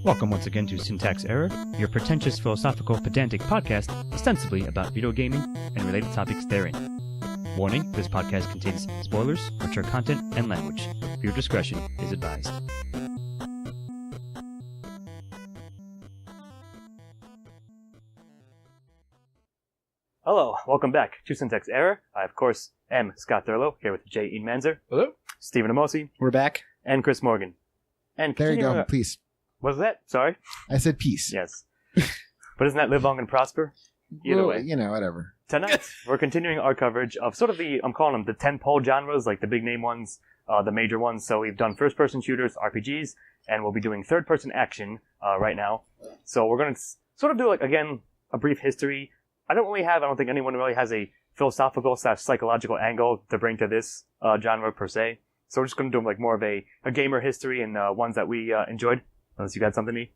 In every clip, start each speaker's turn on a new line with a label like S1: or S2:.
S1: Welcome once again to Syntax Error, your pretentious philosophical pedantic podcast ostensibly about video gaming and related topics therein. Warning, this podcast contains spoilers, mature content, and language. Viewer discretion is advised. Hello, welcome back to Syntax Error. I, of course, am Scott Thurlow, here with Jay Ian Manzer.
S2: Hello.
S1: Stephen Amosi.
S3: We're back.
S1: And Chris Morgan. And
S3: there you go, peace.
S1: What was that? Sorry?
S3: I said peace.
S1: Yes. But isn't that live long and prosper? Either way.
S3: You know, whatever.
S1: Tonight, we're continuing our coverage of sort of I'm calling them the tentpole genres, like the big name ones, the major ones. So we've done first-person shooters, RPGs, and we'll be doing third-person action right now. So we're going to sort of do, again, a brief history. I don't think anyone really has a philosophical/psychological angle to bring to this genre per se. So we're just going to do more of a gamer history and ones that we enjoyed. Unless you got something, E?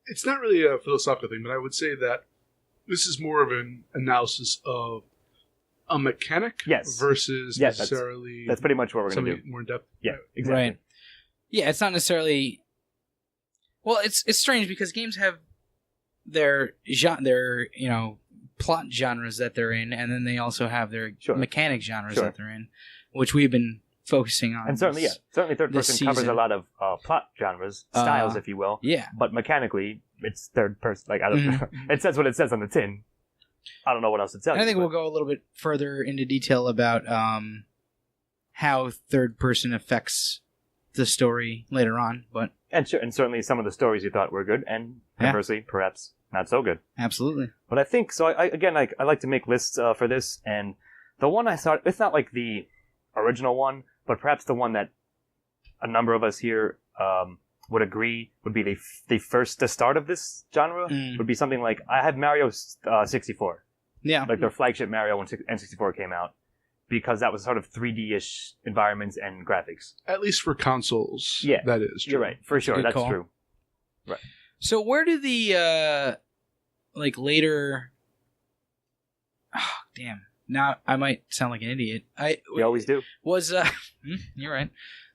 S2: It's not really a philosophical thing, but I would say that this is more of an analysis of a mechanic versus necessarily...
S1: That's pretty much what we're going to do.
S2: More in depth.
S1: Yeah, exactly.
S4: Right. Yeah, it's not necessarily... Well, it's strange because games have their plot genres that they're in, and then they also have their mechanic genres that they're in, which we've been focusing on.
S1: And certainly third person covers a lot of plot genres, styles, if you will.
S4: Yeah.
S1: But mechanically, it's third person. I don't know. It says what it says on the tin. I don't know what else to tell you.
S4: I think we'll go a little bit further into detail about how third person affects the story later on. But
S1: and certainly some of the stories you thought were good, and conversely, perhaps not so good.
S4: Absolutely.
S1: But I think so. I like to make lists for this, and the one I thought, it's not like the original one, but perhaps the one that a number of us here would agree would be the start of this genre would be something like, I have Mario 64.
S4: Yeah.
S1: Like their flagship Mario when N64 came out, because that was sort of 3D-ish environments and graphics.
S2: At least for consoles, that is true.
S1: You're right, for sure, that's true. Right.
S4: So where do the, later... Oh, damn. Now, I might sound like an idiot.
S1: We always do.
S4: You're right.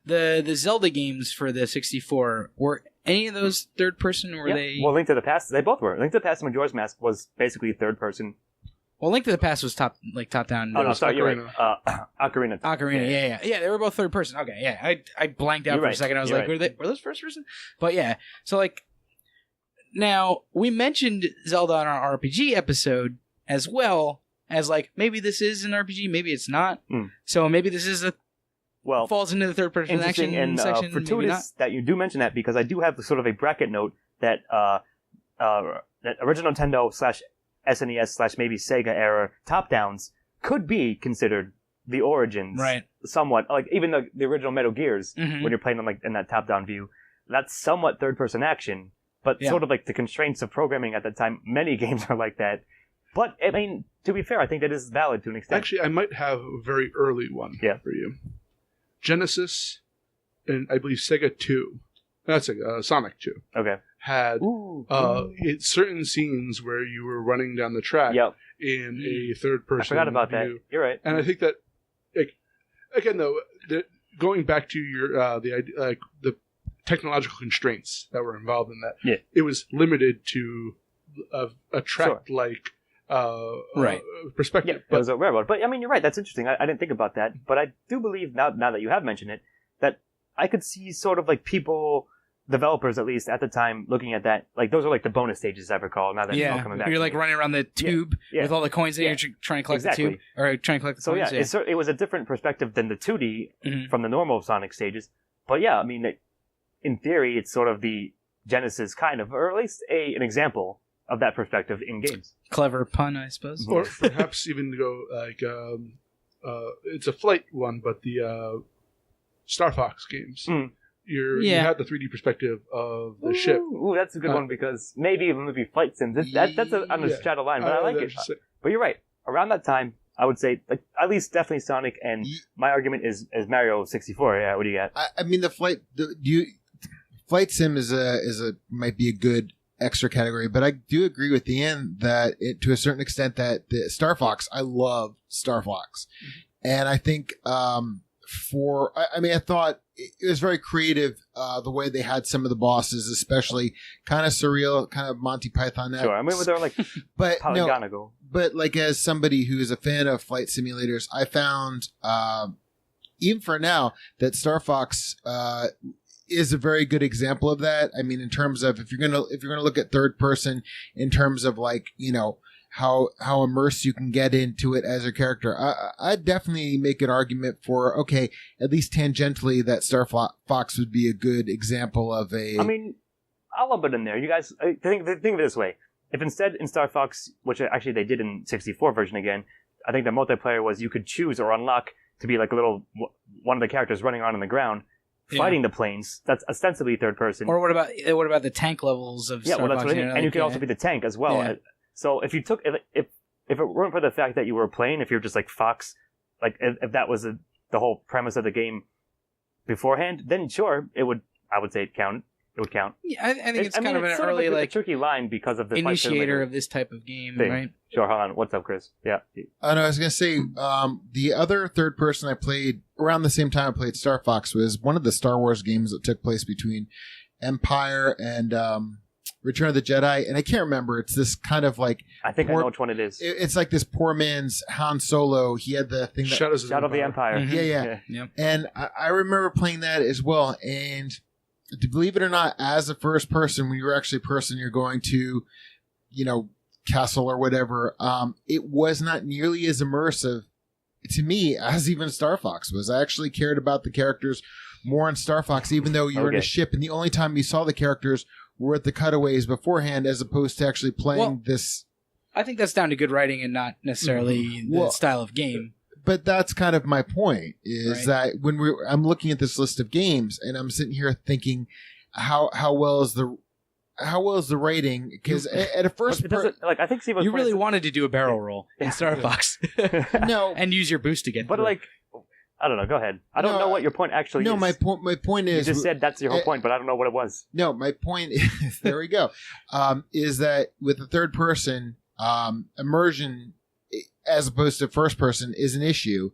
S4: The Zelda games for the 64, were any of those third person, or were they...
S1: Well, Link to the Past, they both were. Link to the Past and Majora's Mask was basically third person.
S4: Well, Link to the Past was top down.
S1: Oh, no, sorry, you're right. Ocarina.
S4: Ocarina, yeah. They were both third person. Okay, yeah. I blanked out for a second. I was were those first person? But yeah, so now, we mentioned Zelda on our RPG episode as well, as maybe this is an RPG, maybe it's not. So maybe this is falls into the third person action
S1: and
S4: section.
S1: Fortuitous that you do mention that, because I do have sort of a bracket note that that original Nintendo /SNES /maybe Sega era top downs could be considered the origins,
S4: right?
S1: Somewhat, even the original Metal Gears, when you're playing them in that top down view, that's somewhat third person action, but sort of the constraints of programming at that time. Many games are like that. But, I mean, to be fair, I think that is valid to an extent.
S2: Actually, I might have a very early one for you. Genesis, and I believe Sega 2. That's Sonic 2.
S1: Okay.
S2: Had certain scenes where you were running down the track in a third-person
S1: I forgot about
S2: view.
S1: that. You're right.
S2: And I think that, again, though, going back to your the idea, the technological constraints that were involved in that, it was limited to a track-like... perspective.
S1: Yeah, but it was a railroad. But I mean, you're right. That's interesting. I didn't think about that. But I do believe now that you have mentioned it, that I could see sort of people, developers at least at the time, looking at that. Those are the bonus stages, I recall. Now that it's all coming back.
S4: You're running around the tube with all the coins that you're trying to collect the tube, or trying to collect the coins.
S1: So it was a different perspective than the 2D from the normal Sonic stages. But yeah, I mean, in theory, it's sort of the Genesis kind of, or at least an example of that perspective in games.
S4: Clever pun, I suppose.
S2: Or perhaps even to go it's a flight one, but the Star Fox games. You had the 3D perspective of the ship.
S1: Ooh, that's a good one, because maybe even flight sims. That's on the shadow line, but I like it. But you're right. Around that time, I would say like at least definitely Sonic, and my argument is Mario 64. Yeah, what do you got?
S3: I mean, flight sim might be a good extra category, but I do agree with Ian that to a certain extent that the Star Fox, I love Star Fox, and I think I thought it was very creative the way they had some of the bosses, especially kind of surreal, kind of Monty Python.
S1: Sure, I mean they're like polygonical.
S3: But like as somebody who's a fan of flight simulators, I found even for now that Star Fox is a very good example of that. I mean, in terms of if you're gonna look at third person, in terms of like how immersed you can get into it as a character, I'd definitely make an argument for at least tangentially that Star Fox would be a good example of a.
S1: I mean, I'll lump it in there. You guys think of it this way: if instead in Star Fox, which actually they did in 64 version again, I think the multiplayer was you could choose or unlock to be like a little one of the characters running around on the ground. Fighting the planes, that's ostensibly third person.
S4: Or what about the tank levels of Star Fox?
S1: That's what I mean. And you could also be the tank as well. Yeah. So if you took if it weren't for the fact that you were playing, if you're just like Fox, like if that was the whole premise of the game beforehand, then sure, I would say it would count.
S4: Yeah, I think it's kind of an early
S1: a tricky line because of the
S4: initiator of this type of game, right?
S1: Sure, hold on. What's up, Chris? Yeah.
S3: I was gonna say the other third person I played around the same time I played Star Fox was one of the Star Wars games that took place between Empire and Return of the Jedi, and I can't remember. It's this kind of like
S1: I think I know which one it is.
S3: It's like this poor man's Han Solo. He had the thing that
S2: Shadow
S1: of the Empire.
S3: Mm-hmm. Yeah. And I remember playing that as well, and to believe it or not, as a first person, when you're actually a person, you're going to, castle or whatever, it was not nearly as immersive to me as even Star Fox was. I actually cared about the characters more in Star Fox, even though you were in a ship, and the only time you saw the characters were at the cutaways beforehand, as opposed to actually playing this.
S4: I think that's down to good writing and not necessarily the style of game.
S3: But that's kind of my point, is that when I'm looking at this list of games and I'm sitting here thinking, how well is the rating? Because at a first,
S1: I think
S4: you really wanted to do a barrel roll in Star Fox,
S3: no,
S4: and use your boost to get.
S1: But
S4: through.
S1: I don't know. Go ahead. I don't know what your point actually is.
S3: No, my point is
S1: you just said that's your whole point, but I don't know what it was.
S3: No, my point is there we go. Is that with the third person immersion, as opposed to first person, is an issue.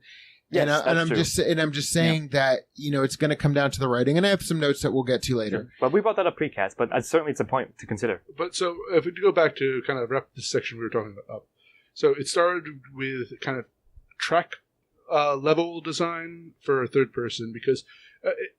S1: Yes,
S3: I'm just saying that it's going to come down to the writing, and I have some notes that we'll get to later.
S1: Sure. But we brought that up precast, but certainly it's a point to consider.
S2: But so if we go back to kind of wrap this section we were talking about up, so it started with kind of track level design for a third person because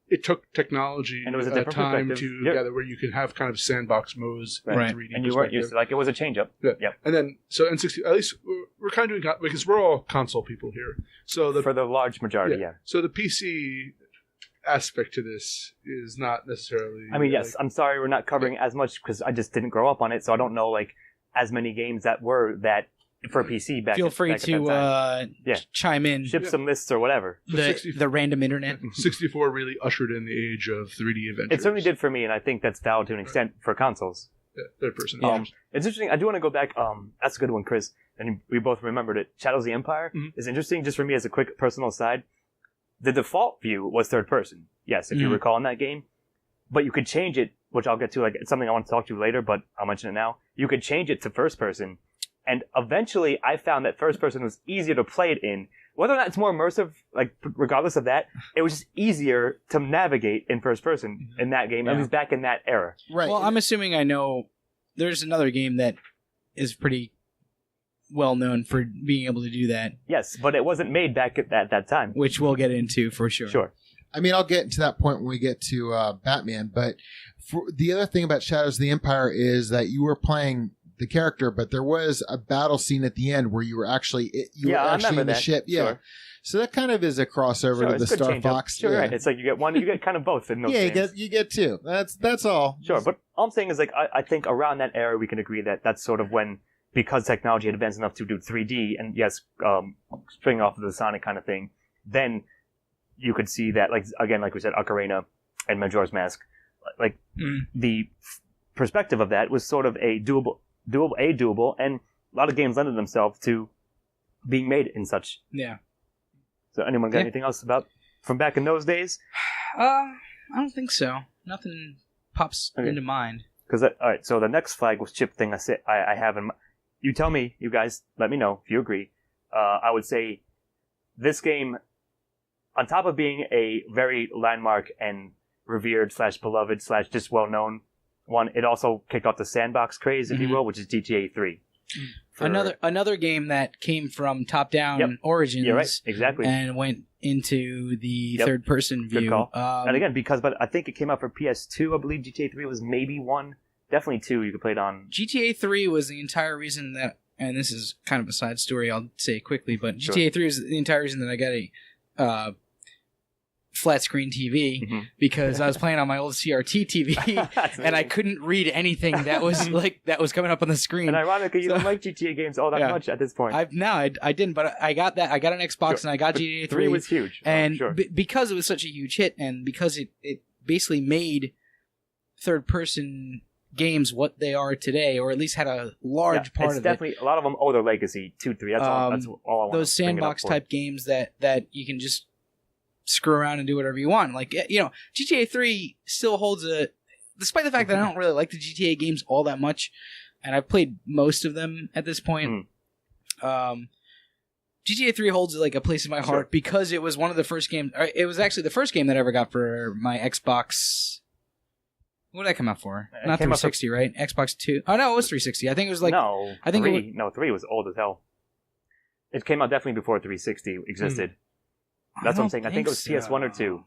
S2: it took technology
S1: and it was a different
S2: time to gather where you can have kind of sandbox modes,
S1: right? 3D and you weren't used to it was a change up.
S2: Yeah. And then so N60, at least we're kind of doing because we're all console people here. So for
S1: the large majority,
S2: So the PC aspect to this is not necessarily.
S1: I mean, yes. I'm sorry, we're not covering as much because I just didn't grow up on it, so I don't know as many games that were that. For PC back.
S4: Feel free to chime in.
S1: Ship some lists or whatever.
S4: The random internet.
S2: 64 really ushered in the age of 3D adventures.
S1: It certainly did for me, and I think that's valid to an extent for consoles.
S2: Yeah, third person.
S1: It's interesting. I do want to go back. That's a good one, Chris. And we both remembered it. Shadows of the Empire is interesting. Just for me as a quick personal side, the default view was third person. Yes, if you recall in that game, but you could change it, which I'll get to. It's something I want to talk to you later, but I'll mention it now. You could change it to first person. And eventually, I found that first person was easier to play it in. Whether or not it's more immersive, regardless of that, it was just easier to navigate in first person in that game. At least back in that era.
S3: Right.
S4: Well, I'm assuming I know there's another game that is pretty well known for being able to do that.
S1: Yes, but it wasn't made back at that time.
S4: Which we'll get into for sure.
S1: Sure.
S3: I mean, I'll get to that point when we get to Batman. But the other thing about Shadows of the Empire is that you were playing the character, but there was a battle scene at the end where you were actually in the ship. Yeah. Sure. So that kind of is a crossover to the Star Fox.
S1: Sure, right. It's like you get kind of both in those games.
S3: you get two. That's all.
S1: Sure, but all I'm saying is I think around that era we can agree that that's sort of when, because technology had advanced enough to do 3D and springing off of the Sonic kind of thing, then you could see that like we said, Ocarina and Majora's Mask, the perspective of that was sort of a doable, and a lot of games lended themselves to being made in such.
S4: Yeah.
S1: So anyone got anything else about from back in those days?
S4: I don't think so. Nothing pops into mind.
S1: Because all right, so the next flag was chip thing. I have in. You tell me, you guys, let me know if you agree. I would say this game, on top of being a very landmark and revered / beloved / just well known one, it also kicked off the sandbox craze, if you will, which is GTA 3.
S4: Another game that came from top-down origins,
S1: right, exactly,
S4: and went into the third-person view.
S1: Good call. And again, but I think it came out for PS2. I believe GTA 3 was maybe 1, definitely 2. You could play it on.
S4: GTA 3 was the entire reason that, and this is kind of a side story, I'll say it quickly, but GTA 3 was the entire reason that I got a flat screen TV because I was playing on my old CRT TV and I couldn't read anything that was coming up on the screen.
S1: And ironically, you don't like GTA games all that much at this point.
S4: I didn't, but I got that. I got an Xbox and I got GTA 3.
S1: 3 was huge.
S4: And because it was such a huge hit and because it basically made third person games what they are today, or at least had a large part of it.
S1: Definitely a lot of them owe their legacy to 3. That's all I want.
S4: Those sandbox type games that you can just screw around and do whatever you want. Like, GTA 3 still holds despite the fact that I don't really like the GTA games all that much, and I've played most of them at this point, GTA 3 holds like a place in my heart because it was one of the first games, it was actually the first game that I ever got for my Xbox. What did that come out for? Not 360, right? Xbox 2. Oh, no, it was 360. I think it was like...
S1: No, I think 3. No, 3 was old as hell. It came out definitely before 360 existed. That's what I'm saying. I think it was PS1 or 2.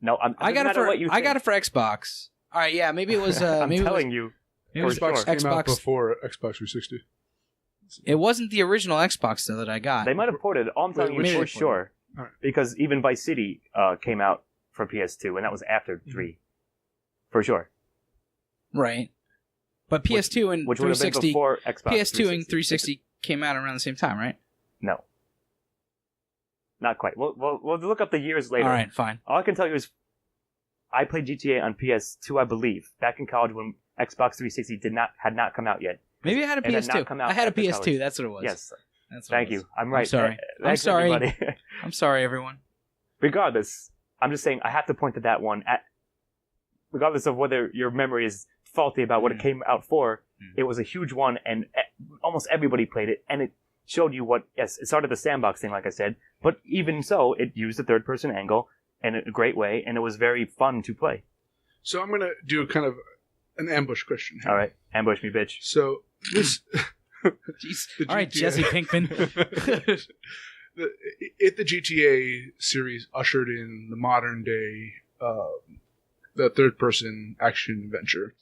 S1: No, I got it for Xbox.
S4: All right, yeah, maybe it was.
S1: I'm telling you,
S2: it was Xbox came out before Xbox 360.
S4: It wasn't the original Xbox though that I got.
S1: They might have ported it. All I'm telling you for sure, because even Vice City came out for PS2, and that was after 3, for sure.
S4: Right, but PS2 and 360,
S1: before Xbox
S4: PS2 and 360 came out around the same time, right?
S1: No. Not quite. We'll look up the years later.
S4: All right, fine.
S1: All I can tell you is I played GTA on PS2, I believe, back in college when Xbox 360 had not come out yet.
S4: Maybe I had a PS2. I had a PS2. College. That's what it was.
S1: Yes.
S4: That's
S1: Thank you. I'm right.
S4: I'm sorry. I'm sorry. Everybody. I'm sorry, everyone.
S1: Regardless, I'm just saying I have to point to that one. Regardless of whether your memory is faulty about what it came out for, it was a huge one, and almost everybody played it, and it showed you it started the sandbox thing, like I said, but even so, it used the third-person angle in a great way, and it was very fun to play.
S2: So I'm going to do kind of an ambush question here.
S1: All right, ambush me, bitch.
S2: So this...
S4: Jeez. All right, Jesse Pinkman.
S2: If the GTA series ushered in the modern-day the third-person action-adventure,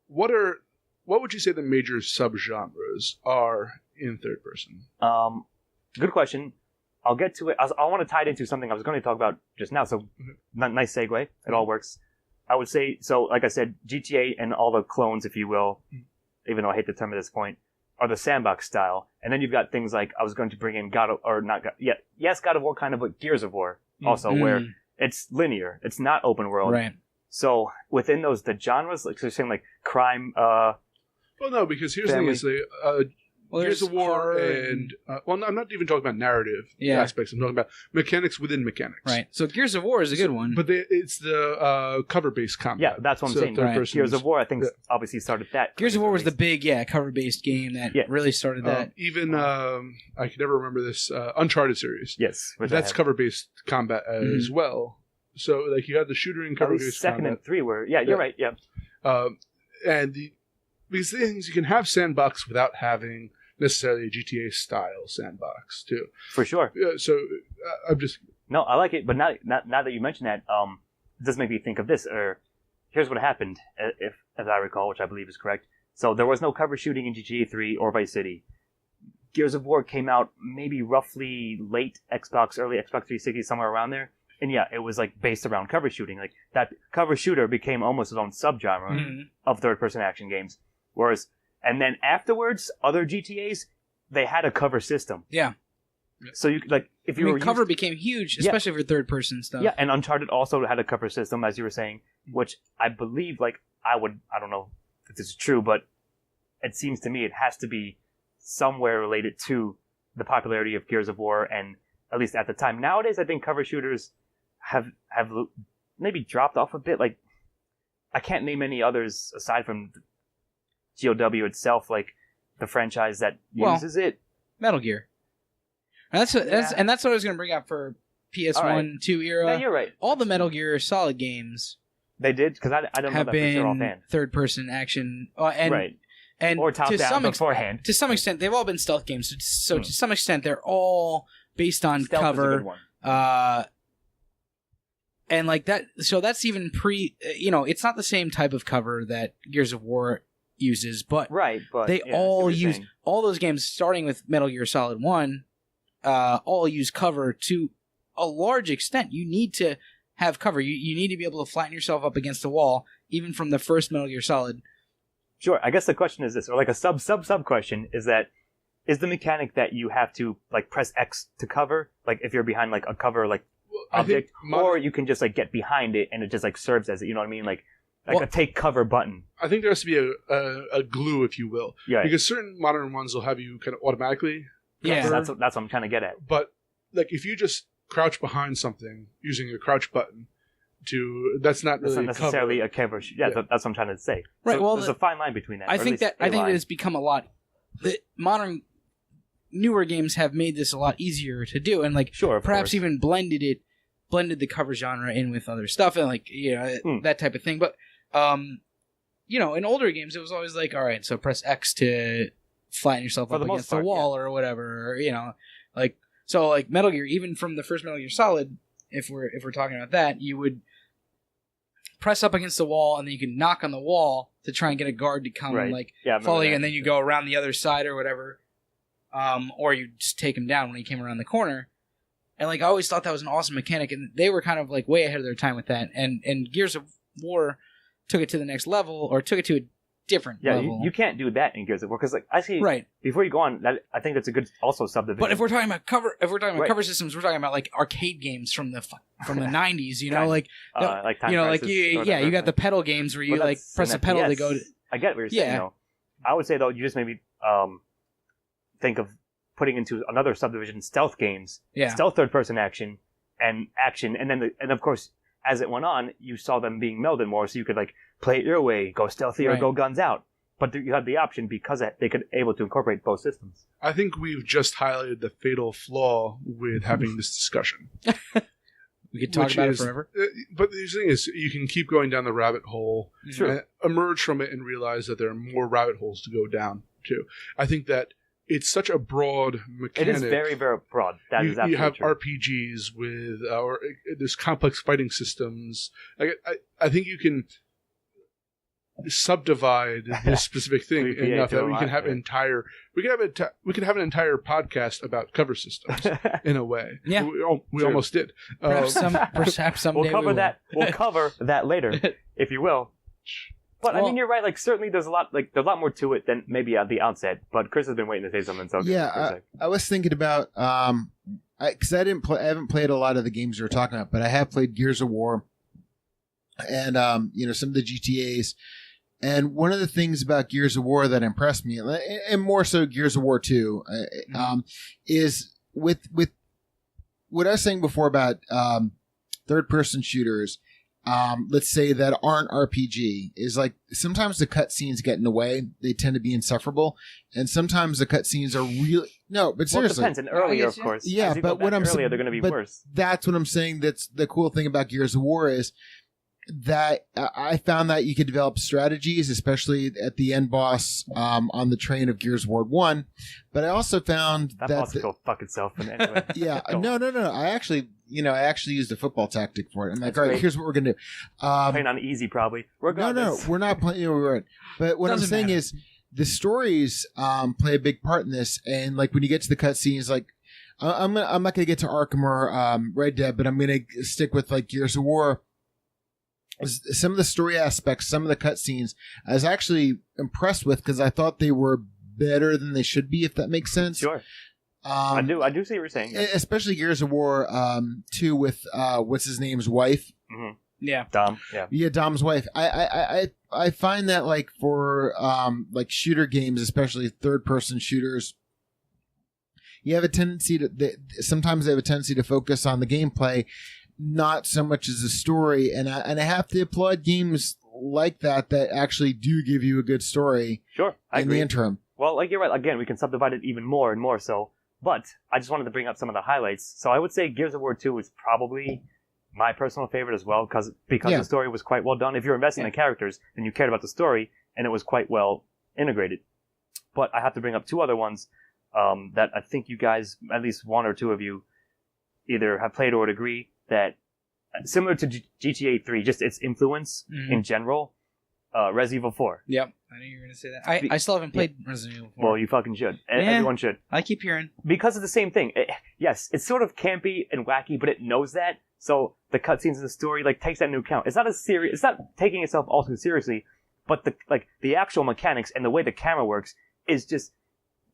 S2: what would you say the major subgenres are in third person?
S1: Good question. I'll get to it. I want to tie it into something I was going to talk about just now. So, nice segue. It all works. I would say, so like I said, GTA and all the clones, if you will, even though I hate the term at this point, are the sandbox style. And then you've got things like, I was going to bring in God of War kind of, but Gears of War also, where it's linear. It's not open world.
S4: Right.
S1: So within those, the genres, like so you're saying like crime.
S2: Well, no, because here's
S1: family.
S2: the thing: is Gears of War and I'm not even talking about narrative aspects. I'm talking about mechanics within mechanics.
S4: Right. So Gears of War is a good one,
S2: but it's the cover-based combat.
S1: Yeah, that's what I'm saying. Right. Gears of War, I think, obviously started that.
S4: Gears of War was the big, cover-based game that really started that.
S2: Even I can never remember this Uncharted series.
S1: Yes,
S2: that's cover-based combat as well. So, like, you had the shooter and cover-based
S1: combat. 2nd and 3 were, you're right, yeah.
S2: And these things, you can have sandbox without having necessarily a GTA style sandbox too.
S1: For sure.
S2: So I'm just
S1: no, I like it, but now that you mention that, it does make me think of this. Or here's what happened, as I recall, which I believe is correct. So there was no cover shooting in GTA 3 or Vice City. Gears of War came out maybe roughly late Xbox, early Xbox 360, somewhere around there. And yeah, it was like based around cover shooting. Like that cover shooter became almost its own subgenre of third-person action games. Whereas, and then afterwards, other GTAs, they had a cover system.
S4: Yeah.
S1: So you like if you
S4: cover became huge, especially for third-person stuff.
S1: Yeah, and Uncharted also had a cover system, as you were saying, which I believe, like I don't know if this is true, but it seems to me it has to be somewhere related to the popularity of Gears of War, and at least at the time. Nowadays, I think cover shooters have maybe dropped off a bit. Like, I can't name any others aside from GOW itself, like the franchise that uses it.
S4: Metal Gear. And that's what I was going to bring up for PS1, 2 era.
S1: Yeah, you're right.
S4: All the Metal Gear Solid games.
S1: They did, because I don't know that for sure offhand.
S4: Third-person action, and
S1: or top-down beforehand.
S4: To some extent, they've all been stealth games. So to some extent, they're all based on stealth cover. Is a good one. And like that, so that's even it's not the same type of cover that Gears of War uses, but they all use all those games, starting with Metal Gear Solid 1, all use cover to a large extent. You need to have cover. You need to be able to flatten yourself up against the wall, even from the first Metal Gear Solid.
S1: Sure. I guess the question is this, or like a sub question is that, is the mechanic that you have to like press X to cover, like if you're behind like a cover like object, or you can just like get behind it and it just like serves as it, you know what I mean, like a take cover button.
S2: I think there has to be a glue, if you will, because certain modern ones will have you kind of automatically cover.
S1: Yeah, that's what I'm trying to get at.
S2: But like if you just crouch behind something using a crouch button, that's not really
S1: necessarily a cover. Yeah, that's what I'm trying to say.
S4: Right.
S1: So there's a fine line between that.
S4: I think that it's become a lot. The modern newer games have made this a lot easier to do, and like perhaps even blended the cover genre in with other stuff, and like that type of thing. But in older games, it was always like, all right, so press X to flatten yourself up against the wall or whatever, or, like so like Metal Gear, even from the first Metal Gear Solid, if we're talking about that, you would press up against the wall, and then you can knock on the wall to try and get a guard to come and follow you, and then you go around the other side or whatever, or you just take him down when he came around the corner. And like I always thought that was an awesome mechanic, and they were kind of like way ahead of their time with that. And Gears of War took it to the next level, or took it to a different level.
S1: You can't do that in Gears of War, because like I see. Before you go on, I think that's a good also subdivision.
S4: But if we're talking about cover systems, we're talking about like arcade games from the 90s. You know, you got the pedal games where you like press a pedal to go.
S1: I get what you're saying. Though. I would say though, you just maybe think of putting into another subdivision stealth games, stealth third-person action, and then of course, as it went on, you saw them being melded more, so you could like play it your way, go stealthy or go guns out. But you had the option because they could able to incorporate both systems.
S2: I think we've just highlighted the fatal flaw with having this discussion.
S4: We could talk about it forever.
S2: But the thing is, you can keep going down the rabbit hole, and emerge from it and realize that there are more rabbit holes to go down too. I think that it's such a broad mechanic.
S1: It is very, very broad. That is absolutely
S2: you have
S1: true.
S2: RPGs with there's complex fighting systems. I think you can subdivide this specific thing enough that we can have we can have an entire podcast about cover systems in a way.
S4: Yeah,
S2: we almost did.
S4: Perhaps someday
S1: we'll cover that. We'll cover that later, if you will. But I mean, you're right. Like, certainly, there's a lot more to it than maybe at the outset. But Chris has been waiting to say something. So
S3: I was thinking about because I haven't played a lot of the games you're talking about, but I have played Gears of War, and some of the GTA's. And one of the things about Gears of War that impressed me, and more so Gears of War 2, is with what I was saying before about third-person shooters. Let's say that aren't RPG, is like sometimes the cutscenes get in the way. They tend to be insufferable, and sometimes the cutscenes are really but seriously,
S1: it depends. And earlier, of course,
S3: but what I'm saying,
S1: they're going to be worse.
S3: That's what I'm saying. That's the cool thing about Gears of War is that I found that you could develop strategies, especially at the end boss on the train of Gears of War 1. But I also found that
S1: boss could go fuck itself. Anyway.
S3: No. I actually used a football tactic for it. I'm like, all right, here's what we're gonna do.
S1: Playing on easy, probably. We're
S3: not playing. We're right. But what I'm saying is, the stories play a big part in this. And like when you get to the cutscenes, like I'm not gonna get to Arkham or Red Dead, but I'm gonna stick with like Gears of War. Some of the story aspects, some of the cutscenes, I was actually impressed with because I thought they were better than they should be, if that makes sense.
S1: Sure. I do see what you're saying. Yeah.
S3: Especially Gears of War 2 with what's his name's wife.
S1: Mm-hmm.
S4: Yeah,
S1: Dom.
S3: Yeah, Dom's wife. I find that like for like shooter games, especially third person shooters, you have a tendency sometimes they have a tendency to focus on the gameplay, not so much as the story. And I have to applaud games like that actually do give you a good story.
S1: Sure, I agree.
S3: The interim.
S1: Well, like you're right. Again, we can subdivide it even more and more so. But I just wanted to bring up some of the highlights. So I would say Gears of War 2 is probably my personal favorite as well because the story was quite well done. If you're investing in the characters, then you cared about the story, and it was quite well integrated. But I have to bring up two other ones that I think you guys, at least one or two of you, either have played or would agree that, similar to GTA 3, just its influence in general, Resident Evil 4.
S4: Yep. I knew you were going to say that. I still haven't played Resident Evil 4.
S1: Well, you fucking should. Everyone should.
S4: I keep hearing.
S1: Because of the same thing. Yes, it's sort of campy and wacky, but it knows that. So the cutscenes in the story takes that into account. It's not taking itself all too seriously, but the actual mechanics and the way the camera works is just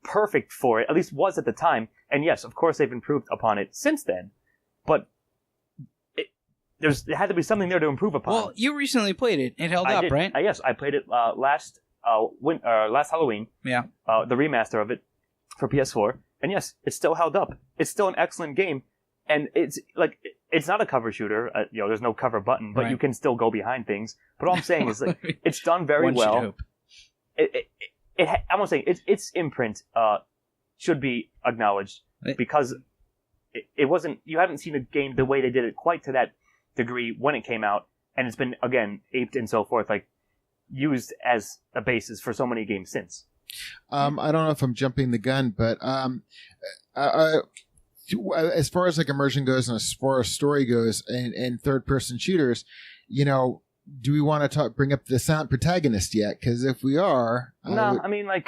S1: perfect for it. At least was at the time. And yes, of course they've improved upon it since then. But there had to be something there to improve upon.
S4: Well, you recently played it. It held up, right?
S1: Yes, I played it last Halloween.
S4: Yeah.
S1: The remaster of it for PS4, and yes, it still held up. It's still an excellent game, and it's not a cover shooter. There's no cover button, but you can still go behind things. But all I'm saying is it's done very well. I'm not saying its imprint should be acknowledged because it wasn't. You haven't seen a game the way they did it quite to that degree when it came out, and it's been again aped and so forth, used as a basis for so many games since.
S3: I don't know if I'm jumping the gun, but as far as immersion goes and as far as story goes and third person shooters, do we want to bring up the silent protagonist yet? Because if we are,
S1: I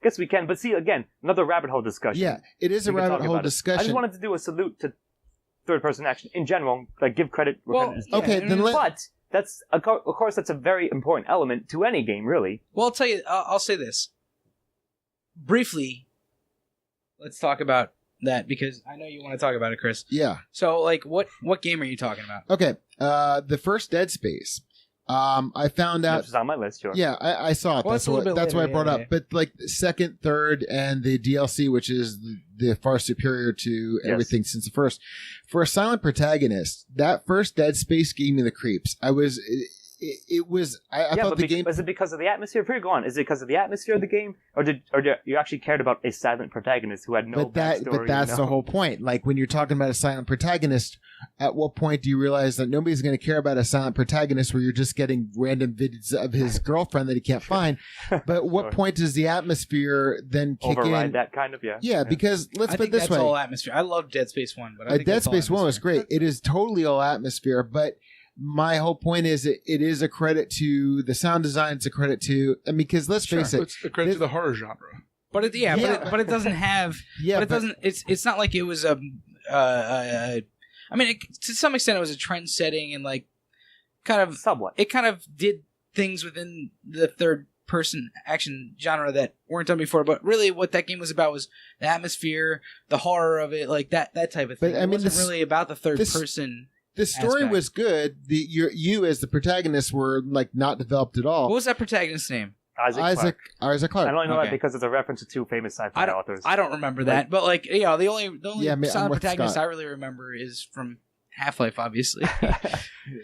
S1: guess we can. But see, again, another rabbit hole discussion.
S3: Yeah, it is a rabbit hole discussion.
S1: I just wanted to do a salute to third-person action in general, give credit.
S3: Okay,
S1: but that's of course that's a very important element to any game, really.
S4: Well, I'll tell you. I'll say this briefly. Let's talk about that because I know you want to talk about it, Chris.
S3: Yeah.
S4: So, what game are you talking about?
S3: Okay, the first Dead Space. I found out.
S1: Which is on my list, sure.
S3: Yeah, I saw it.
S4: Well,
S3: that's why I brought up. But second, third, and the DLC, which is the far superior to everything since the first. For a silent protagonist, that first Dead Space gave me the creeps. I thought the game.
S1: Was it because of the atmosphere? Before you go on, is it because of the atmosphere of the game, or you actually cared about a silent protagonist who had no backstory?
S3: But that's the whole point. When you're talking about a silent protagonist, at what point do you realize that nobody's going to care about a silent protagonist where you're just getting random videos of his girlfriend that he can't find? But what point does the atmosphere then kick
S1: override
S3: in?
S1: That kind of
S3: Yeah, because let's put it this way.
S4: That's all atmosphere. I love Dead Space 1, but I think
S3: Dead Space 1 was great. It is totally all atmosphere, but my whole point is it is a credit to the sound design. It's a credit to, because let's face it,
S2: it's a credit to the horror genre.
S4: But it doesn't have. Yeah, but it doesn't. It's not like it was to some extent, it was a trend setting and kind of
S1: somewhat.
S4: It kind of did things within the third person action genre that weren't done before. But really, what that game was about was the atmosphere, the horror of it, that type of thing. But it wasn't really about the third person.
S3: The story was good. You as the protagonist were not developed at all.
S4: What was that protagonist's name?
S3: Isaac Clarke.
S1: I only know that because it's a reference to two famous sci-fi authors.
S4: I don't remember that, but the only silent protagonist I really remember is from Half-Life, obviously.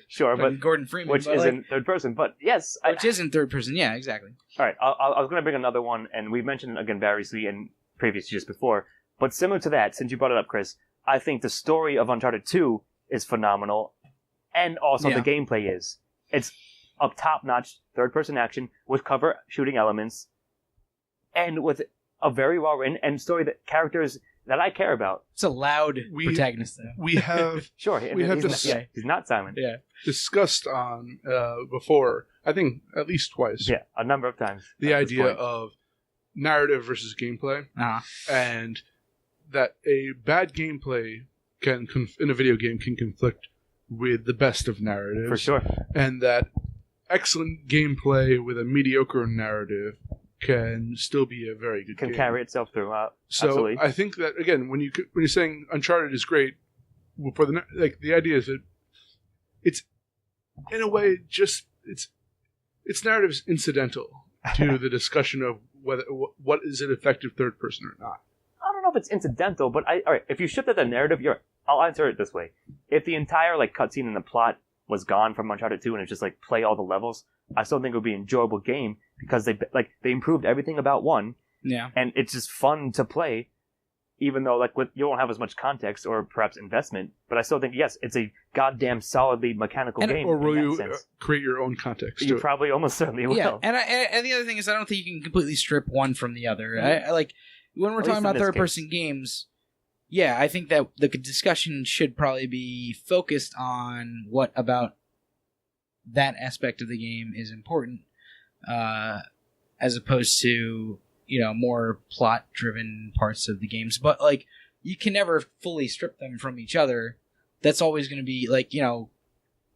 S1: Sure, but
S4: Gordon Freeman,
S1: which isn't third person. But yes,
S4: which isn't third person. Yeah, exactly.
S1: All right, I was going to bring another one, and we've mentioned it again variously and previously just before. But similar to that, since you brought it up, Chris, I think the story of Uncharted 2 is phenomenal, and also the gameplay is. It's a top-notch third-person action with cover shooting elements, and with a very well-written and story that characters that I care about.
S4: It's a loud protagonist, though.
S2: We have
S1: sure. He's not silent.
S4: Yeah,
S2: discussed on before. I think at least twice.
S1: Yeah, a number of times.
S2: The idea of narrative versus gameplay, and that a bad gameplay in a video game can conflict with the best of narratives.
S1: For sure.
S2: And that excellent gameplay with a mediocre narrative can still be a very good game.
S1: Can carry itself through.
S2: So
S1: absolutely.
S2: I think that, again, when you're saying Uncharted is great, for the idea is that it's, in a way, just, its narrative's incidental to the discussion of what is an effective third person or not.
S1: I don't know if it's incidental, but all right, if you shift at the narrative, I'll answer it this way. If the entire like cutscene and the plot was gone from Uncharted 2 and it's just like play all the levels, I still think it would be an enjoyable game because they improved everything about 1.
S4: Yeah.
S1: And it's just fun to play, even though you won't have as much context or perhaps investment. But I still think, yes, it's a goddamn solidly mechanical game.
S2: Or will you create your own context?
S1: You probably almost certainly will.
S4: Yeah, and the other thing is I don't think you can completely strip one from the other. I like when we're talking about third-person games, yeah, I think that the discussion should probably be focused on what about that aspect of the game is important, as opposed to more plot-driven parts of the games. But like, you can never fully strip them from each other. That's always going to be like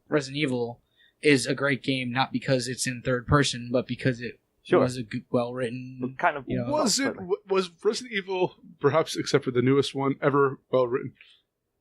S4: Resident Evil is a great game not because it's in third person, but because it was a good, well-written
S1: kind of.
S2: Was Resident Evil, perhaps except for the newest one, ever well-written?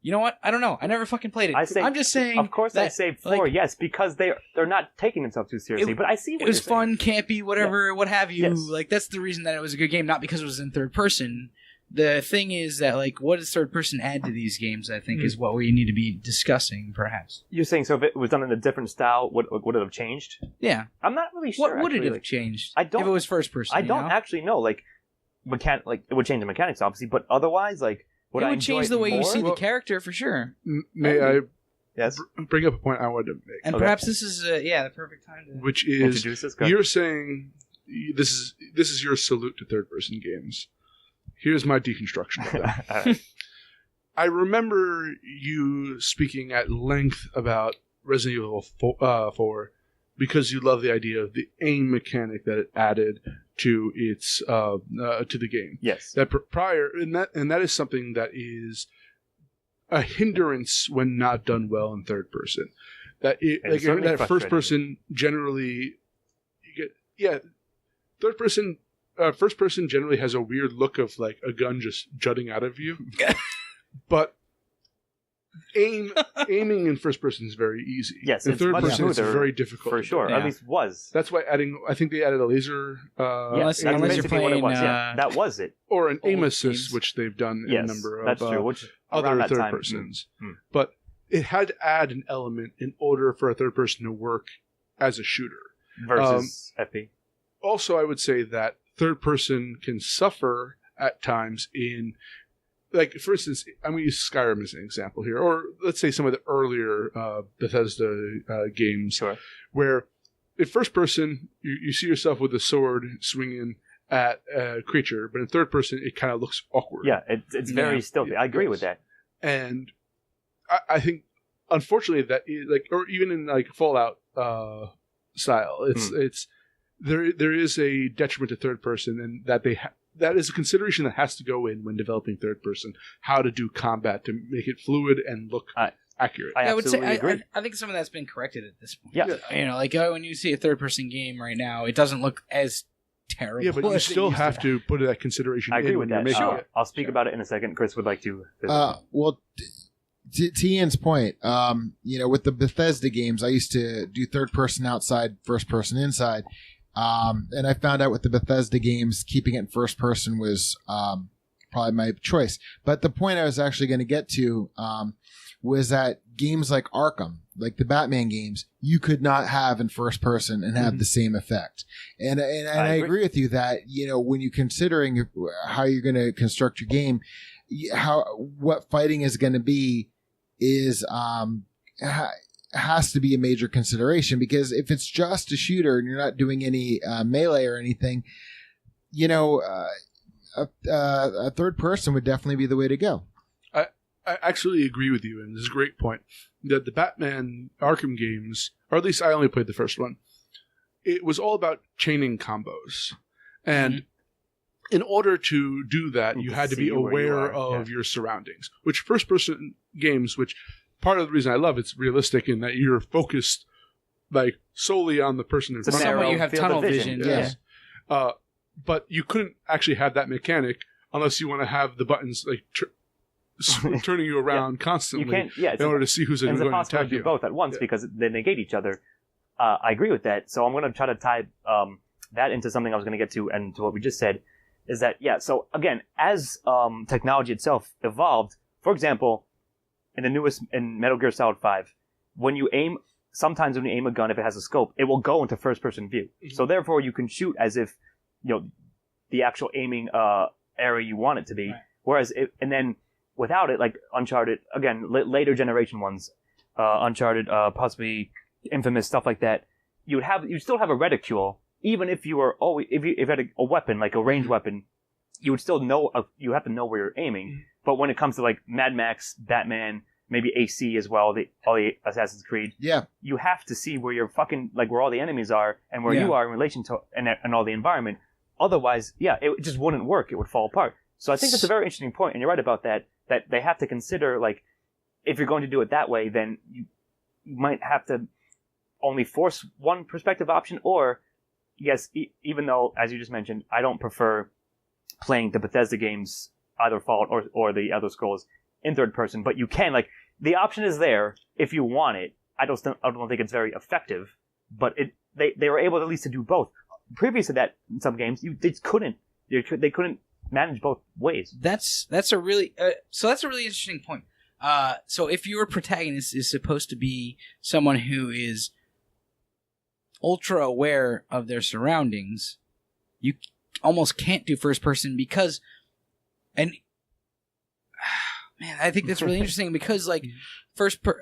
S4: You know what? I don't know. I never fucking played it. I'm just saying.
S1: Of course, I say 4. Yes, because they're not taking themselves too seriously. But I see what
S4: it was fun, campy, whatever, what have you.
S1: Yes.
S4: Like that's the reason that it was a good game, not because it was in third person. The thing is that like, what does third person add to these games? I think is what we need to be discussing, perhaps.
S1: You're saying so if it was done in a different style, would it have changed?
S4: Yeah,
S1: I'm not really sure.
S4: What would it have changed?
S1: I don't.
S4: If it was first person,
S1: I don't actually know. Like, it would change the mechanics, obviously, but otherwise, like.
S4: It would change the way you see the character for sure.
S2: May I
S1: yes.
S2: bring up a point I wanted to make?
S4: And perhaps this is the perfect time to
S2: which is
S1: introduce this.
S2: You're saying this is your salute to third person games. Here's my deconstruction of that.
S1: Right.
S2: I remember you speaking at length about Resident Evil 4 because you love the idea of the aim mechanic that it added to its to the game.
S1: Yes.
S2: That prior and that is something that is a hindrance when not done well in third person. That first person generally third person first person generally has a weird look of like a gun just jutting out of you. But aiming in first person is very easy.
S1: Yes,
S2: in third person is very difficult
S1: for sure.
S2: Yeah.
S1: At least was.
S2: That's why I think they added a laser.
S1: Yes, that's basically what it was. That was it.
S2: Or an aim assist, which they've done in a number of other third persons. But it had to add an element in order for a third person to work as a shooter
S1: versus FP.
S2: Also, I would say that third person can suffer at times in. Like, for instance, I'm going to use Skyrim as an example here, or let's say some of the earlier Bethesda games, where in first person, you see yourself with a sword swinging at a creature, but in third person, it kind of looks awkward.
S1: Yeah, it's very stealthy. I agree with that.
S2: And I think, unfortunately, that is, like, or even in like Fallout style, it's there is a detriment to third person, and that that is a consideration that has to go in when developing third person, how to do combat to make it fluid and look accurate.
S4: I would say I think some of that's been corrected at this point.
S1: Yeah.
S4: Like when you see a third person game right now, it doesn't look as terrible.
S2: Yeah, but you still have to put that consideration in.
S1: I agree with that.
S2: Sure.
S1: I'll speak about it in a second. Chris would like to.
S3: Well, to Ian's point, with the Bethesda games, I used to do third person outside, first person inside. And I found out with the Bethesda games, keeping it in first person was probably my choice. But the point I was actually going to get to was that games like Arkham, like the Batman games, you could not have in first person and have the same effect. And I agree with you that, when you're considering how you're going to construct your game, what fighting is going to be is has to be a major consideration, because if it's just a shooter and you're not doing any melee or anything, a third person would definitely be the way to go.
S2: I actually agree with you, and this is a great point, that the Batman Arkham games, or at least I only played the first one, it was all about chaining combos. And in order to do that, you had to be aware of your surroundings, which first person games, which part of the reason I love it's realistic in that you're focused like solely on the person in front of you.
S4: You have tunnel vision.
S2: Yes. But you couldn't actually have that mechanic unless you want to have the buttons like turning you around constantly in order to see who's going to attack you.
S1: Do both at once because they negate each other. I agree with that. So I'm going to try to tie that into something I was going to get to and to what we just said. is that, so again, as technology itself evolved, for example, in Metal Gear Solid 5, sometimes when you aim a gun, if it has a scope, it will go into first-person view. Mm-hmm. So therefore, you can shoot as if, the actual aiming area you want it to be. Right. Whereas, and then without it, like Uncharted, again, later generation ones, Uncharted, possibly Infamous, stuff like that, you'd still have a reticule, even if you had a weapon, like a ranged weapon, you would still know, you have to know where you're aiming. Mm-hmm. But when it comes to like Mad Max, Batman, maybe AC as well, all the Assassin's Creed, you have to see where you're where all the enemies are and where you are in relation to and all the environment. Otherwise, it just wouldn't work. It would fall apart. So I think that's a very interesting point, and you're right about that they have to consider, like, if you're going to do it that way, then you might have to only force one perspective option, or, yes, even though, as you just mentioned, I don't prefer playing the Bethesda games, either Fallout or the Elder Scrolls, in third person, but you can, like, the option is there if you want it. I don't think it's very effective, but they were able at least to do both. Previous to that, in some games, they couldn't manage both ways.
S4: That's a really interesting point. So if your protagonist is supposed to be someone who is ultra aware of their surroundings, you almost can't do first person because, and man, I think that's really interesting because, like,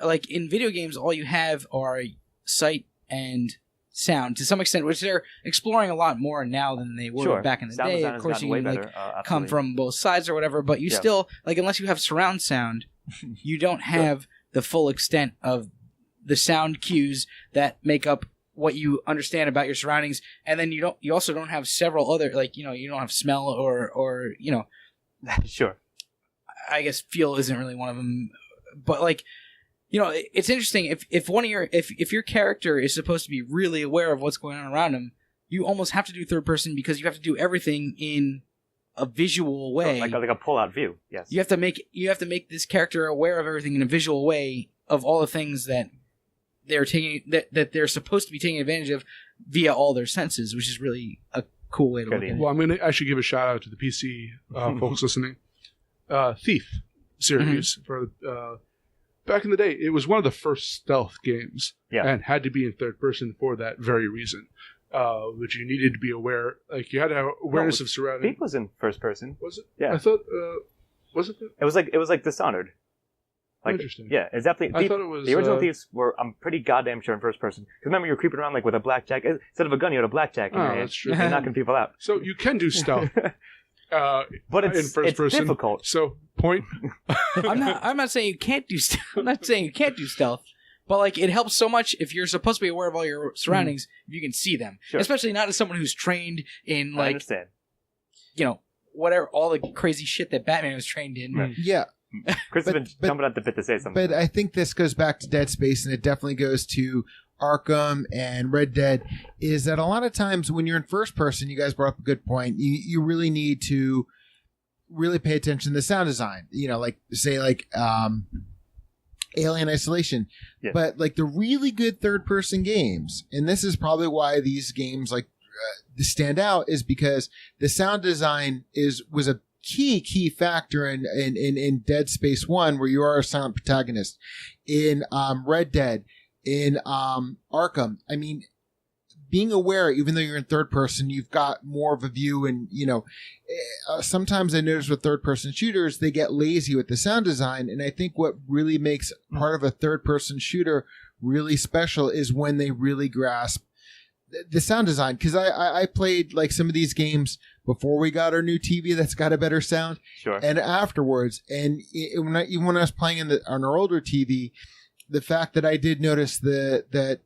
S4: like in video games, all you have are sight and sound to some extent, which they're exploring a lot more now than they were back in the day. Of course, you can come from both sides or whatever, but you still, like, unless you have surround sound, you don't have the full extent of the sound cues that make up what you understand about your surroundings, and then you also don't have several other, like, you don't have smell or
S1: Sure.
S4: I guess feel isn't really one of them, but, like, it's interesting if your character is supposed to be really aware of what's going on around him, you almost have to do third person because you have to do everything in a visual way,
S1: like a pull-out view. Yes,
S4: you have to make this character aware of everything in a visual way of all the things that that they're supposed to be taking advantage of via all their senses, which is really a cool way to look at it.
S2: Well, I'm going to actually give a shout out to the PC folks listening. Thief series for back in the day, it was one of the first stealth games, and had to be in third person for that very reason. Which you needed to be aware, like, you had to have awareness of surroundings.
S1: Thief was in first person.
S2: Was it?
S1: Yeah,
S2: I thought. Was it?
S1: It was like Dishonored. Like,
S2: interesting.
S1: Yeah, it's definitely.
S2: I thought it was
S1: the original Thieves were. I'm pretty goddamn sure in first person. Because remember, you were creeping around like with a blackjack instead of a gun. You had a blackjack in your hand.
S2: That's true.
S1: And knocking people out.
S2: So you can do stealth.
S1: But it's
S2: in first person.
S1: Difficult.
S2: So point.
S4: I'm not saying you can't do stealth. I'm not saying you can't do stealth, but, like, it helps so much if you're supposed to be aware of all your surroundings. If you can see them, especially not as someone who's trained in, like,
S1: I understand.
S4: Whatever, all the crazy shit that Batman was trained in.
S1: Right.
S3: Yeah.
S1: Chris has been jumping at the bit to say something.
S3: But I think this goes back to Dead Space, and it definitely goes to Arkham and Red Dead, is that a lot of times when you're in first person, you guys brought up a good point, you really need to really pay attention to the sound design. Like, say, like, Alien Isolation. Yeah. But, like, the really good third person games, and this is probably why these games, like, stand out, is because the sound design was a key factor in Dead Space 1, where you are a silent protagonist. In Red Dead, in Arkham, I mean, being aware, even though you're in third person, you've got more of a view. And, sometimes I notice with third person shooters, they get lazy with the sound design. And I think what really makes part of a third person shooter really special is when they really grasp the sound design. Because I played, like, some of these games before we got our new TV that's got a better sound, and afterwards. And even when I was playing on our older TV, the fact that I did notice that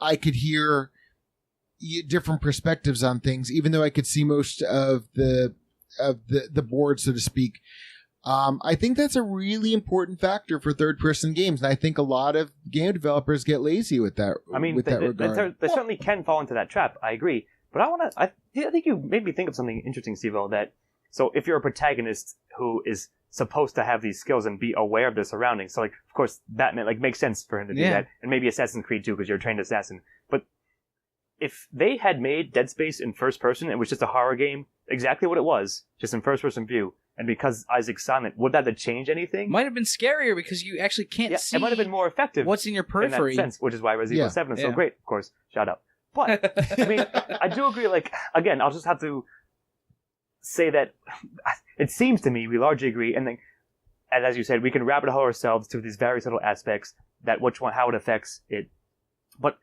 S3: I could hear different perspectives on things, even though I could see most of the board, so to speak. I think that's a really important factor for third-person games, and I think a lot of game developers get lazy with that. I mean,
S1: they certainly can fall into that trap. I agree, but I think you made me think of something interesting, Steve-O, that so if you're a protagonist who is supposed to have these skills and be aware of their surroundings, so, like, of course Batman, like, makes sense for him to do that, and maybe Assassin's Creed too, because you're a trained assassin. But if they had made Dead Space in first person, it was just a horror game, exactly what it was, just in first person view. And because Isaac's silent, would that have changed anything?
S4: Might have been scarier because you actually can't see.
S1: It might have been more effective.
S4: What's in your periphery?
S1: In that sense, which is why Resident Evil 7 is so great. Of course, shout out. But I mean, I do agree. Like again, I'll just have to say that it seems to me we largely agree, and as you said, we can rabbit hole ourselves to these various little aspects that how it affects it. But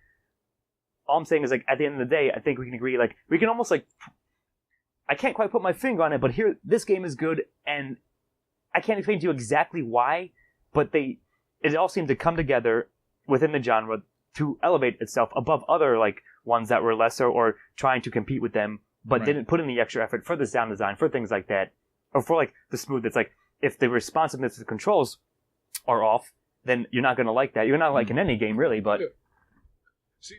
S1: all I'm saying is, like, at the end of the day, I think we can agree. Like, we can almost like. I can't quite put my finger on it, but this game is good, and I can't explain to you exactly why, but it all seemed to come together within the genre to elevate itself above other, like, ones that were lesser or trying to compete with them, but didn't put in the extra effort for the sound design, for things like that, or for, like, the smooth. It's like, if the responsiveness of the controls are off, then you're not going to like that. You're not liking any game, really, but...
S2: Yeah. See,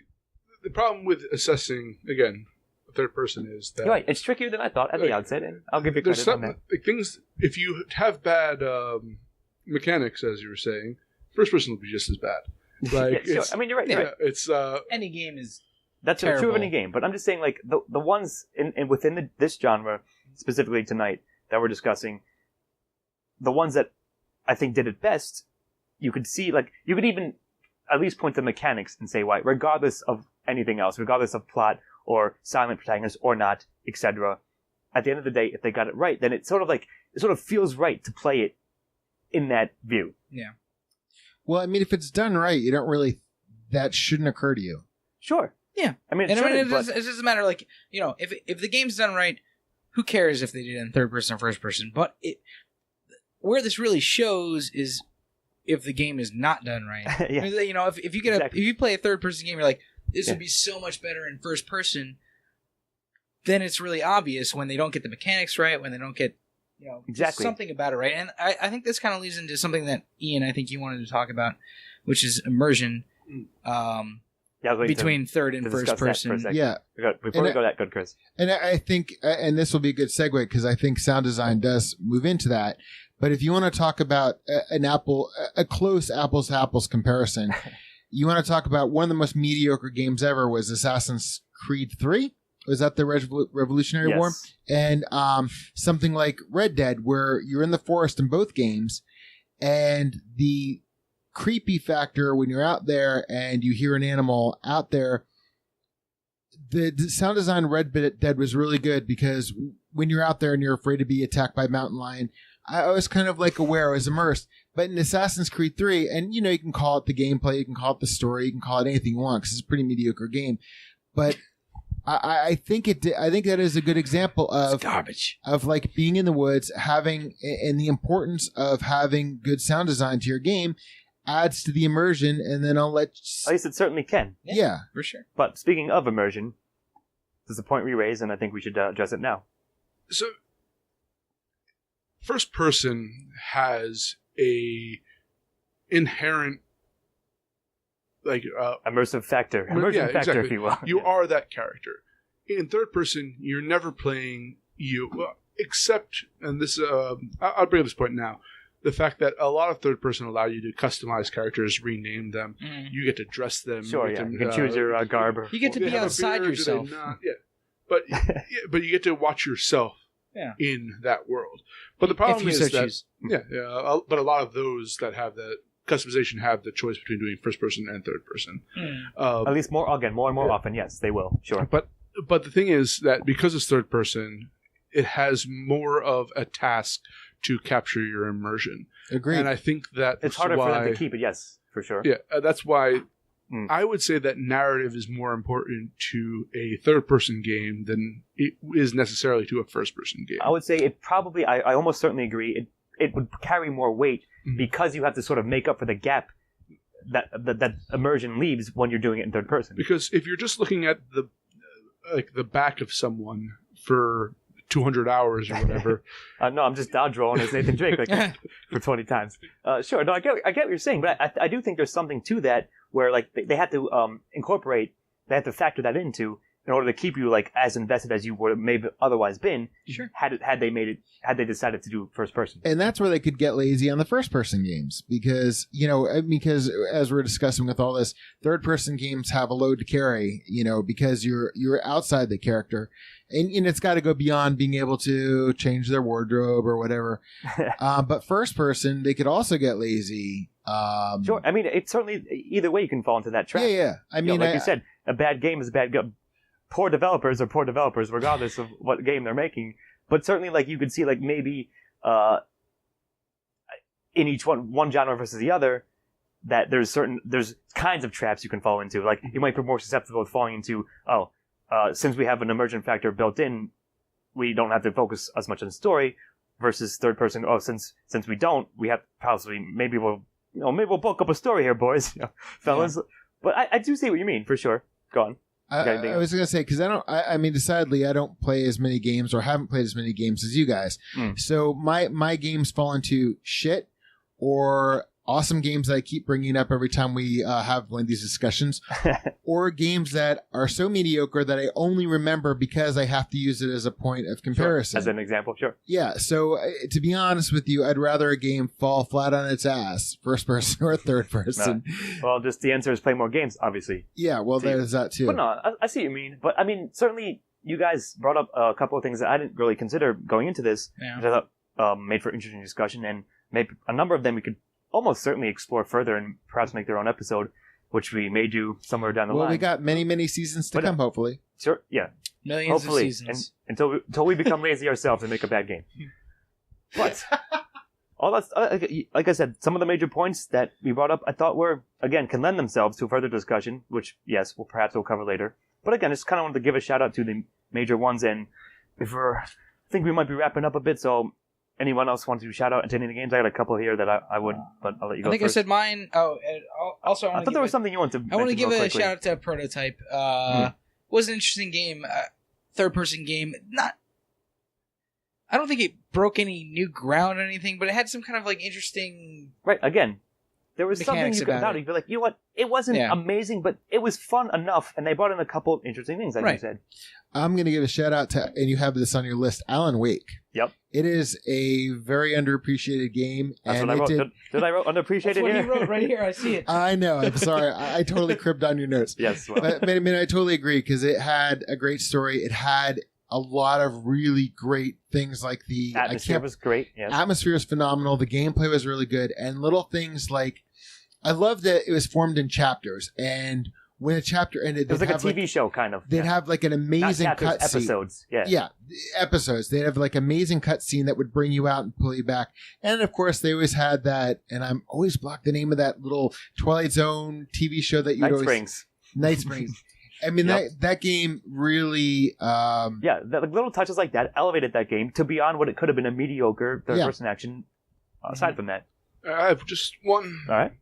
S2: the problem with assessing, again... third person is that...
S1: You're right, it's trickier than I thought at the outset, and I'll give you credit on that.
S2: Like, things, if you have bad mechanics, as you were saying, first person will be just as bad. Like,
S1: yeah, sure. I mean, you're right. Right.
S2: It's
S4: any game is
S1: that's
S4: terrible.
S1: True of any game, but I'm just saying, like, the ones within this genre, specifically tonight, that we're discussing, the ones that I think did it best, you could see, like, you could even at least point to mechanics and say why, regardless of anything else, regardless of plot, or silent protagonist or not, etc. At the end of the day, if they got it right, then it sort of feels right to play it in that view.
S4: Yeah.
S3: Well, I mean, if it's done right, that shouldn't occur to you.
S1: Sure.
S4: Yeah.
S1: I mean,
S4: it doesn't matter. Like, you know, if the game's done right, who cares if they did it in third person or first person? But where this really shows is if the game is not done right.
S1: Yeah.
S4: You know, if you if you play a third person game, you're like, this would be so much better in first person. Then it's really obvious when they don't get the mechanics right, when they don't get, you know, something about it right. And I think this kind of leads into something that Ian, I think you wanted to talk about, which is immersion between third and first person.
S3: Yeah.
S1: Before we go that, good, Chris.
S3: And I think, and this will be a good segue because I think sound design does move into that. But if you want to talk about a close apples to apples comparison. You want to talk about one of the most mediocre games ever was Assassin's Creed 3? Was that the Revolutionary War? And something like Red Dead, where you're in the forest in both games, and the creepy factor when you're out there and you hear an animal out there, the sound design Red Dead was really good because when you're out there and you're afraid to be attacked by a mountain lion, I was kind of like aware, I was immersed. But in Assassin's Creed 3, and you know, you can call it the gameplay, you can call it the story, you can call it anything you want because it's a pretty mediocre game. But I think that is a good example of
S4: garbage,
S3: of like being in the woods, having, and the importance of having good sound design to your game adds to the immersion. And then at
S1: least it certainly can.
S3: Yeah,
S4: for sure.
S1: But speaking of immersion, there's a point we raised, and I think we should address it now.
S2: So, first person has a inherent
S1: immersive factor, factor,
S2: exactly.
S1: if you will.
S2: You are that character. In third person, you're never playing you, except, and this I'll bring up this point now. The fact that a lot of third person allow you to customize characters, rename them. You get to dress them.
S1: Sure, you can choose your garb.
S4: You get to be outside yourself.
S2: But you get to watch yourself.
S4: Yeah.
S2: In that world. But the problem is that but a lot of those that have that customization have the choice between doing first person and third person.
S1: At least more and more often, yes, they will. Sure.
S2: But the thing is that because it's third person, it has more of a task to capture your immersion.
S3: Agreed.
S2: And I think that
S1: it's harder for them to keep it, yes, for sure.
S2: Yeah, that's why I would say that narrative is more important to a third-person game than it is necessarily to a first-person game.
S1: I would say it probably, I almost certainly agree, it would carry more weight because you have to sort of make up for the gap that immersion leaves when you're doing it in third person.
S2: Because if you're just looking at the back of someone for 200 hours or whatever.
S1: No, I'm just dodge rolling as Nathan Drake for 20 times. Sure, no, I get what you're saying, but I do think there's something to that where like they had to incorporate, they had to factor that into in order to keep you like as invested as you would have maybe otherwise been,
S4: Sure.
S1: had they decided to do first person.
S3: And that's where they could get lazy on the first person games because as we're discussing with all this, third person games have a load to carry, because you're outside the character, and it's got to go beyond being able to change their wardrobe or whatever. But first person, they could also get lazy.
S1: Sure. I mean, it's certainly either way you can fall into that trap.
S3: Yeah. I mean,
S1: like you said, a bad game is a bad game. Poor developers are poor developers, regardless of what game they're making. But certainly, like you could see, like maybe in each one genre versus the other, that there's kinds of traps you can fall into. Like you might be more susceptible to falling into, since we have an emergent factor built in, we don't have to focus as much on the story. Versus third person, since we don't, we have possibly maybe we'll bulk up a story here, boys, fellas. Yeah. But I do see what you mean for sure. Go on.
S3: I was going to say, because decidedly, I don't play as many games or haven't played as many games as you guys. So my games fall into shit or awesome games that I keep bringing up every time we have one of these discussions, or games that are so mediocre that I only remember because I have to use it as a point of comparison.
S1: Sure. As an example, sure.
S3: Yeah, so to be honest with you, I'd rather a game fall flat on its ass, first person or third person.
S1: Well, just the answer is play more games, obviously.
S3: Yeah, well, there's that too.
S1: But no, I see what you mean. But I mean, certainly you guys brought up a couple of things that I didn't really consider going into this, which I thought made for interesting discussion, and maybe a number of them we could almost certainly explore further and perhaps make their own episode, which we may do somewhere down the line.
S3: Well, we got many seasons to come, hopefully.
S1: Sure, yeah.
S4: Millions of seasons.
S1: And, until we become lazy ourselves and make a bad game. But, all that's, like I said, some of the major points that we brought up, I thought can lend themselves to further discussion, which, yes, we'll cover later. But again, just kind of wanted to give a shout out to the major ones, and I think we might be wrapping up a bit, so anyone else want to shout out to any of the games? I got a couple here that I would, but I'll let you go first.
S4: I said mine. Oh, also,
S1: I thought there was something you wanted to
S4: I want to give a
S1: quickly.
S4: shout out to Prototype. Was an interesting game, third person game. I don't think it broke any new ground or anything, but it had some kind of like interesting.
S1: Right. Again, there was something you could
S4: about
S1: you'd be like, you know what? It wasn't amazing, but it was fun enough, and they brought in a couple of interesting things, like you said.
S3: I'm going to give a shout out to, and you have this on your list, Alan Wake.
S1: Yep.
S3: It is a very underappreciated game.
S1: That's what I wrote. Did I wrote underappreciated
S4: That's what
S1: here?
S4: you wrote right here. I see it.
S3: I know. I'm sorry. I totally cribbed on your notes.
S1: Yes. Well.
S3: But I totally agree because it had a great story. It had a lot of really great things like the
S1: atmosphere was great. Yes.
S3: Atmosphere was phenomenal. The gameplay was really good. And little things like, I love that it was formed in chapters, and when a chapter ended,
S1: it was like a TV show kind of.
S3: They'd have like an amazing cutscene.
S1: Episodes,
S3: yeah, episodes. They'd have like amazing cutscene that would bring you out and pull you back. And of course, they always had that. And I'm always blocked the name of that little Twilight Zone TV show that you
S1: Night
S3: always
S1: Springs.
S3: Night Springs. I mean that game really.
S1: The little touches like that elevated that game to beyond what it could have been a mediocre third-person action. Aside from that,
S2: I have just one.
S1: All right.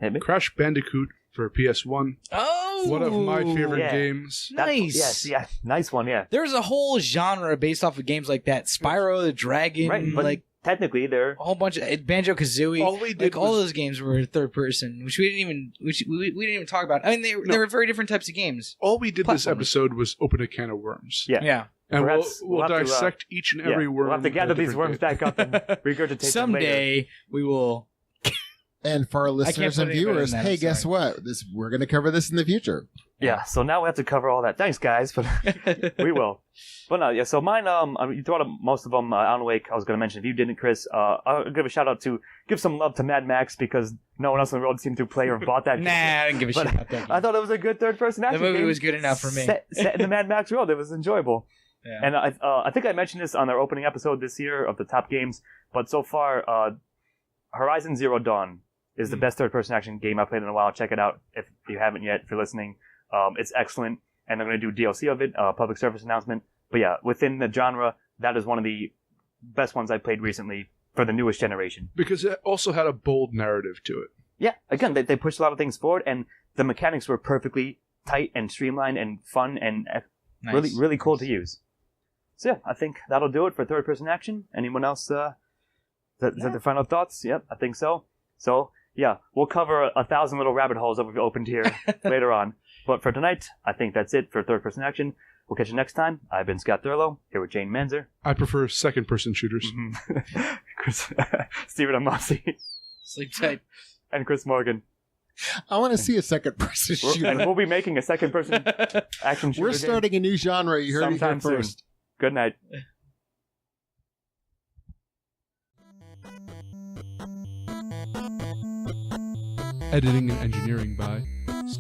S1: Hit me.
S2: Crash Bandicoot for PS1.
S4: Oh!
S2: One of my favorite games.
S4: Nice.
S1: Nice one, yeah.
S4: There's a whole genre based off of games like that. Spyro the Dragon.
S1: Right, but technically they're...
S4: A whole bunch of... Banjo-Kazooie.
S2: All we did
S4: all those games were third person, which we didn't even talk about. I mean, they were very different types of games.
S2: All we did this episode was open a can of worms.
S1: Yeah.
S2: And we'll dissect each and every worm.
S1: We'll have to gather these worms back up and regurgitate
S4: Someday
S1: them later.
S4: We will...
S3: And for our listeners and viewers, hey, guess what? We're going to cover this in the future.
S1: Yeah, so now we have to cover all that. Thanks, guys, but we will. But no, so mine, you thought of most of them. Alan Wake, I was going to mention. If you didn't, Chris, I'll give a shout out give some love to Mad Max because no one else in the world seemed to play or bought that game.
S4: Nah, I didn't give a shit about that game.
S1: I thought it was a good third-person action game.
S4: The movie was good enough for me.
S1: Set in the Mad Max world, it was enjoyable.
S4: Yeah.
S1: And I think I mentioned this on our opening episode this year of the top games, but so far, Horizon Zero Dawn is the best third-person action game I've played in a while. Check it out if you haven't yet, if you're listening. It's excellent, and they're going to do DLC of it, public service announcement. But yeah, within the genre, that is one of the best ones I played recently for the newest generation.
S2: Because it also had a bold narrative to it.
S1: Yeah, again, they pushed a lot of things forward, and the mechanics were perfectly tight and streamlined and fun and really, really cool to use. So yeah, I think that'll do it for third-person action. Anyone else? Is that their final thoughts? Yep, I think so. So, yeah, we'll cover 1,000 little rabbit holes that we've opened here later on. But for tonight, I think that's it for third-person action. We'll catch you next time. I've been Scott Thurlow, here with Jane Manzer.
S2: I prefer second-person shooters.
S1: Stephen Amasi.
S4: Sleep tight.
S1: And Chris Morgan.
S3: I want to see a second-person shooter.
S1: And we'll be making a second-person action shooter.
S3: We're starting a new genre. You heard it here first.
S1: Good night.
S2: Editing and engineering by